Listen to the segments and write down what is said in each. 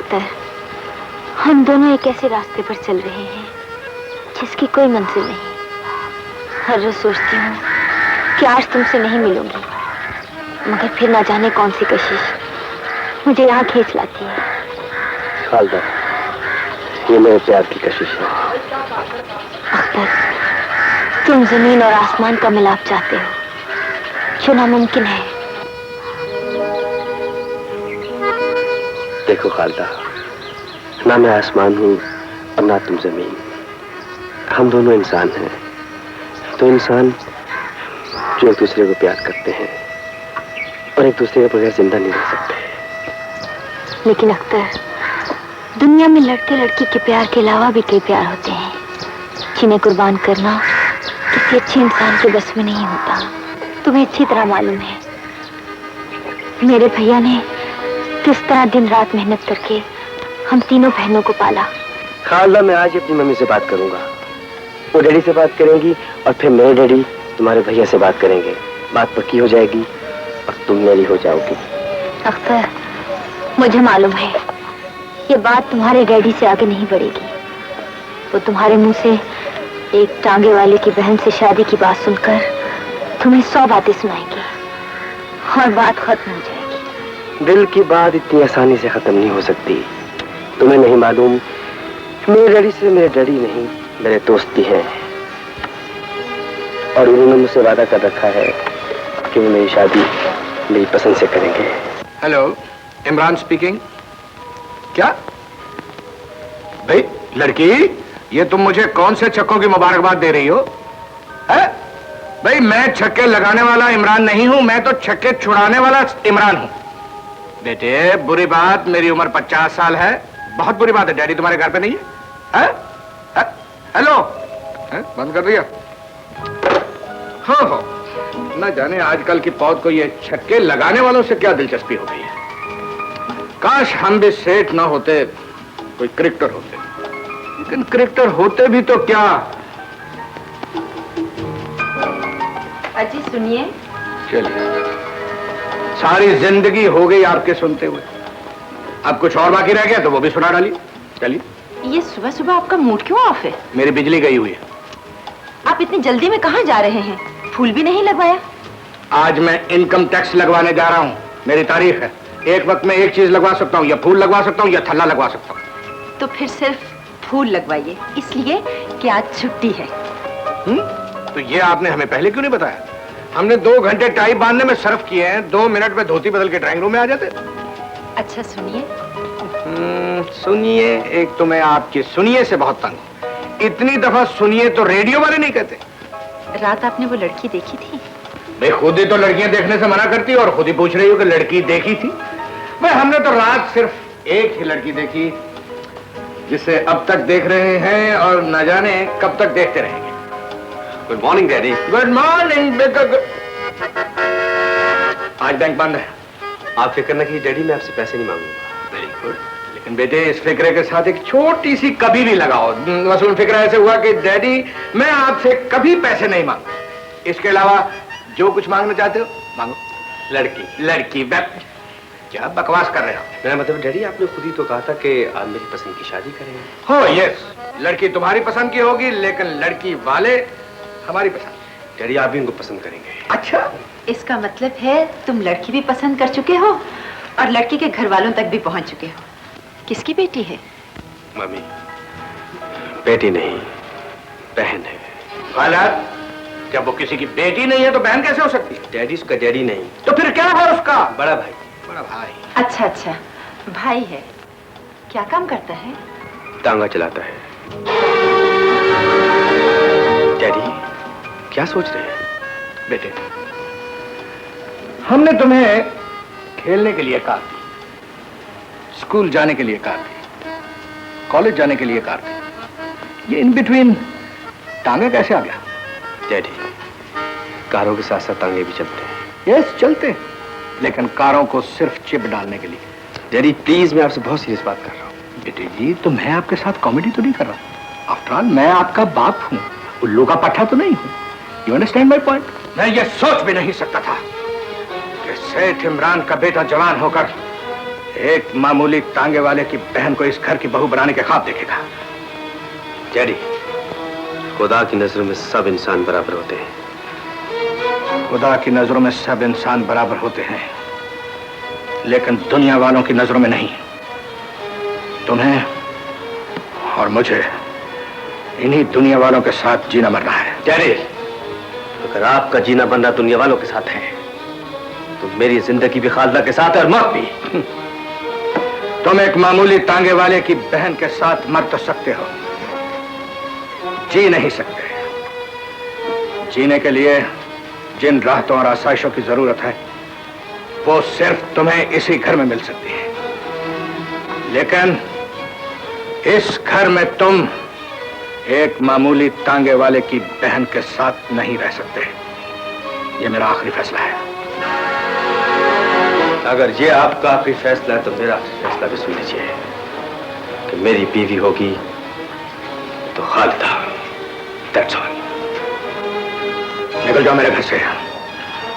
अख्तर, हम दोनों एक ऐसे रास्ते पर चल रहे हैं जिसकी कोई मंजिल नहीं। हर रोज सोचती हूँ कि आज तुमसे नहीं मिलूंगी, मगर फिर ना जाने कौन सी कशिश मुझे यहाँ खींच लाती है। खालदा, ये मेरे प्यार की कशिश है। अख्तर, तुम जमीन और आसमान का मिलाप चाहते हो जो नामुमकिन है। देखो खालदा, ना मैं आसमान हूँ और ना तुम जमीन। हम दोनों इंसान हैं, तो इंसान जो एक दूसरे को प्यार करते हैं और एक दूसरे के बगैर जिंदा नहीं रह सकते। लेकिन अख्तर, दुनिया में लड़के लड़की के प्यार के अलावा भी कई प्यार होते हैं जिन्हें कुर्बान करना किसी अच्छे इंसान के बस में नहीं होता। तुम्हें अच्छी तरह मालूम है मेरे भैया ने किस तरह दिन रात मेहनत करके हम तीनों बहनों को पाला। खालदा, मैं आज ही अपनी मम्मी से बात करूंगा, वो डैडी से बात करेंगी और फिर मेरे डैडी तुम्हारे भैया से बात करेंगे। बात पक्की हो जाएगी और तुम मेरी हो जाओगी। अख्तर, मुझे मालूम है ये बात तुम्हारे डैडी से आगे नहीं बढ़ेगी। वो तुम्हारे मुंह से एक टांगे वाले की बहन से शादी की बात सुनकर तुम्हें 100 बातें सुनाएंगे और बात खत्म हो जाएगी। दिल की बात इतनी आसानी से खत्म नहीं हो सकती। तुम्हें नहीं मालूम, मेरे डैडी से मेरे डैडी नहीं, मेरे दोस्त भी हैं और उन्होंने मुझसे वादा कर रखा है कि वो मेरी शादी मेरी पसंद से करेंगे। Hello, Imran speaking. क्या भाई लड़की, ये तुम मुझे कौन से छक्कों की मुबारकबाद दे रही हो? है भाई, मैं छक्के लगाने वाला इमरान नहीं हूं, मैं तो छक्के छुड़ाने वाला इमरान हूं। बेटे, बुरी बात, मेरी उम्र 50 साल है, बहुत बुरी बात है। डैडी तुम्हारे घर पे नहीं है? हेलो, बंद कर दिया? हो न जाने आजकल की पौध को ये छक्के लगाने वालों से क्या दिलचस्पी हो गई है। काश हम भी सेठ ना होते, कोई क्रिकेटर होते। लेकिन क्रिकेटर होते भी तो क्या। अजी सुनिए। चलिए, सारी जिंदगी हो गई आपके सुनते हुए, अब कुछ और बाकी रह गया तो वो भी सुना डालिए। चलिए। ये सुबह सुबह आपका मूड क्यों ऑफ है? मेरी बिजली गई हुई है। आप इतनी जल्दी में कहाँ जा रहे हैं? फूल भी नहीं लगवाया? आज मैं इनकम टैक्स लगवाने जा रहा हूँ, मेरी तारीख है। एक वक्त में एक चीज लगवा सकता हूँ, या फूल लगवा सकता हूँ या थल्ला लगवा सकता हूँ। तो फिर सिर्फ फूल लगवाइए, इसलिए कि आज छुट्टी है। तो ये आपने हमें पहले क्यों नहीं बताया? हमने 2 घंटे टाई बांधने में सर्फ किए हैं, 2 मिनट में धोती बदल के ड्राइंग रूम में आ जाते। अच्छा सुनिए। सुनिए, एक तो मैं आपकी सुनिए से बहुत तंग हूं। इतनी दफा सुनिए तो रेडियो वाले नहीं कहते। रात आपने वो लड़की देखी थी? मैं खुद ही तो लड़कियां देखने से मना करती और खुद ही पूछ रही हूँ कि लड़की देखी थी। मैं हमने तो रात सिर्फ एक ही लड़की देखी, जिसे अब तक देख रहे हैं और न जाने कब तक देखते रहेंगे। Good morning daddy. Good morning. आज बैंक बंद है। आप फिक्र न कीजिए डैडी, मैं आपसे पैसे नहीं मांगूंगा। Very good. लेकिन बेटे, इस फिक्रे के साथ एक छोटी सी कभी भी लगाओ। वसूल फिक्रा ऐसे हुआ कि डैडी, मैं आपसे कभी पैसे नहीं मांगता। इसके अलावा जो कुछ मांगना चाहते हो मांगो। लड़की क्या बकवास कर रहे हो? मेरा मतलब डैडी, आपने खुद ही तो कहा था कि आप मेरी पसंद की शादी करेंगे। हो यस, लड़की तुम्हारी पसंद की होगी, लेकिन लड़की वाले हमारी पसंद। डैडी, आप भी उनको पसंद करेंगे। अच्छा, इसका मतलब है तुम लड़की भी पसंद कर चुके हो और लड़की के घर वालों तक भी पहुंच चुके हो। किसकी बेटी है? मम्मी, बेटी नहीं, बहन है। गलत। जब वो किसी की बेटी नहीं है तो बहन कैसे हो सकती है? डैडी उसका डैडी नहीं, तो फिर क्या है उसका? बड़ा भाई। बड़ा भाई? अच्छा, भाई है। क्या काम करता है? तांगा चलाता है। डैडी, क्या सोच रहे हैं? बेटे, हमने तुम्हें खेलने के लिए कार दी, स्कूल जाने के लिए कार दी, कॉलेज जाने के लिए कार दी। ये इन बिटवीन टांगे कैसे आ गया? डैडी, कारों के साथ साथ तांगे भी चलते हैं। यस, चलते, लेकिन कारों को सिर्फ चिप डालने के लिए। डैडी प्लीज, मैं आपसे बहुत सीरियस बात कर रहा हूँ। बेटे जी, तो मैं आपके साथ कॉमेडी तो नहीं कर रहा। आफ्टर ऑल मैं आपका बाप हूँ, उल्लू का पट्टा तो नहीं हूँ। You understand my point? मैं ये सोच भी नहीं सकता था कि सेठ इमरान का बेटा जवान होकर एक मामूली तांगे वाले की बहन को इस घर की बहू बनाने के ख्वाब देखेगा? डैडी, खुदा की नजरों में सब इंसान बराबर होते हैं। खुदा की नजरों में सब इंसान बराबर होते हैं, लेकिन दुनिया वालों की नजरों में नहीं। तुम्हें और मुझे इन्हीं दुनिया वालों के साथ जीना मरना है। डैडी, अगर आपका जीना बनना दुनिया वालों के साथ है, तो मेरी जिंदगी भी खालदा के साथ है और मौत भी। तुम एक मामूली तांगे वाले की बहन के साथ मर तो सकते हो, जी नहीं सकते। जीने के लिए जिन राहतों और आसाइशों की जरूरत है, वो सिर्फ तुम्हें इसी घर में मिल सकती है। लेकिन इस घर में तुम एक मामूली तांगे वाले की बहन के साथ नहीं रह सकते। ये मेरा आखिरी फैसला है। अगर ये आपका आखिरी फैसला है, तो मेरा आखिरी फैसला भी सुन लीजिए कि मेरी बीवी होगी तो खालिदा। That's all. निकल जाओ मेरे घर से।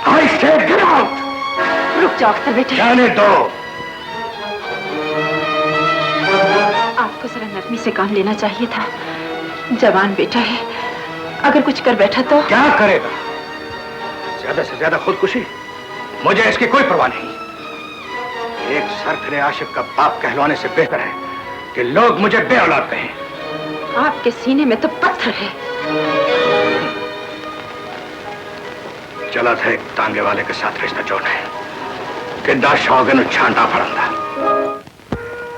I said get out! रुक जाओ अख्तर बेटे। जाने दो। आपको जरा नरमी से काम लेना चाहिए था। जवान बेटा है, अगर कुछ कर बैठा तो। क्या करेगा? ज्यादा से ज्यादा खुदकुशी? मुझे इसकी कोई परवाह नहीं। एक सरखरे आशिक का बाप कहलवाने से बेहतर है कि लोग मुझे बेऔलाद कहें। आपके सीने में तो पत्थर है। चला था एक तांगे वाले के साथ रिश्ता जोड़ने, किड्डा शौगन छांटा फरंदा।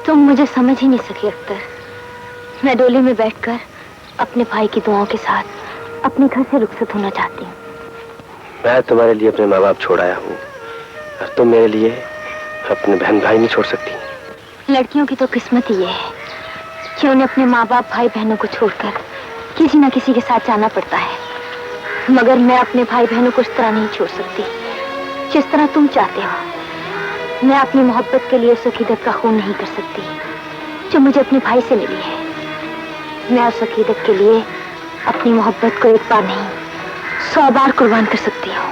तुम मुझे समझ ही नहीं सके अख्तर। मैं डोली में बैठकर अपने भाई की दुआओं के साथ अपने घर से रुखसत होना चाहती हूँ। मैं तुम्हारे लिए अपने माँ बाप छोड़ आया हूँ, और तुम मेरे लिए अपने बहन भाई नहीं छोड़ सकती। लड़कियों की तो किस्मत ही ये है कि उन्हें अपने माँ बाप भाई बहनों को छोड़कर किसी न किसी के साथ जाना पड़ता है। मगर मैं अपने भाई बहनों को इस तरह नहीं छोड़ सकती जिस तरह तुम चाहते हो। मैं अपनी मोहब्बत के लिए उस अकीदत का खून नहीं कर सकती जो मुझे अपने भाई से मिली है। मैं उस अकीदत के लिए अपनी मोहब्बत को एक बार नहीं 100 बार कुर्बान कर सकती हूँ।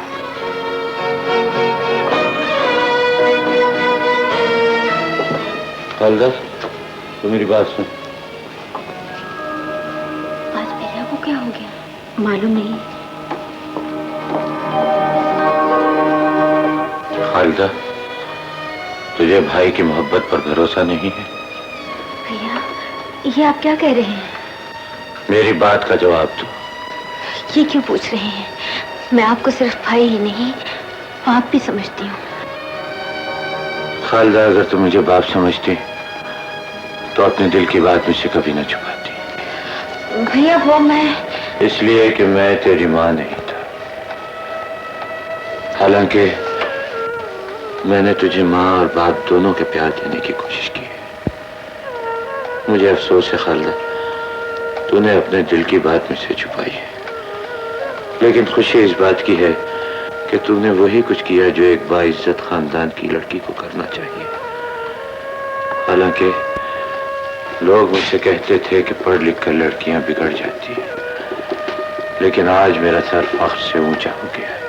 खालिदा, तो मेरी बात सुन। आज भैया को क्या हो गया? मालूम नहीं। खालिदा, तुझे भाई की मोहब्बत पर भरोसा नहीं है? भैया, ये आप क्या कह रहे हैं? मेरी बात का जवाब दो। ये क्यों पूछ रहे हैं? मैं आपको सिर्फ भाई ही नहीं, बाप भी समझती हूँ। खालिदा, अगर तुम मुझे बाप समझती तो अपने दिल की बात मुझसे कभी न छुपाती। भैया वो मैं इसलिए कि मैं तेरी माँ नहीं था। हालांकि मैंने तुझे माँ और बाप दोनों के प्यार देने की कोशिश की है। मुझे अफसोस है खालिदा, तूने अपने दिल की बात मुझसे छुपाई है। लेकिन खुशी इस बात की है कि तूने वही कुछ किया जो एक बाइज्जत खानदान की लड़की को करना चाहिए। हालांकि लोग मुझसे कहते थे कि पढ़ लिख कर लड़कियां बिगड़ जाती हैं, लेकिन आज मेरा सर फख्र से ऊंचा हो गया है।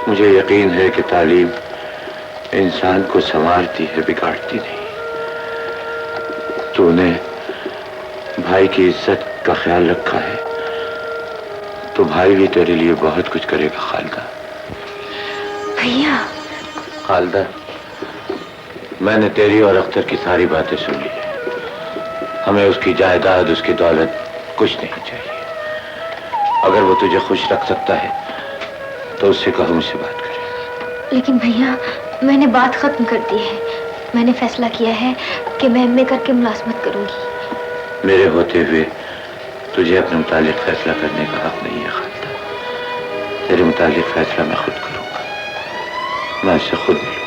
मुझे यकीन है कि तालीम इंसान को संवारती है, बिगाड़ती नहीं। तूने भाई की इज्जत का ख्याल रखा है तो भाई भी तेरे लिए बहुत कुछ करेगा खालिदा। भैया। खालिदा, मैंने तेरी और अख्तर की सारी बातें सुन ली है। हमें उसकी जायदाद, उसकी दौलत कुछ नहीं चाहिए। अगर वो तुझे खुश रख सकता है तो उससे कहो मुझसे बात करे। लेकिन भैया, मैंने बात खत्म कर दी है। मैंने फैसला किया है कि मैं एमए करके मुलाजमत करूंगी। मेरे होते हुए तुझे अपने मुतालिक फैसला करने का हक नहीं है खालिदा। तेरे मुतालिक फैसला मैं खुद करूंगा। मैं उससे खुद मिलूंगा।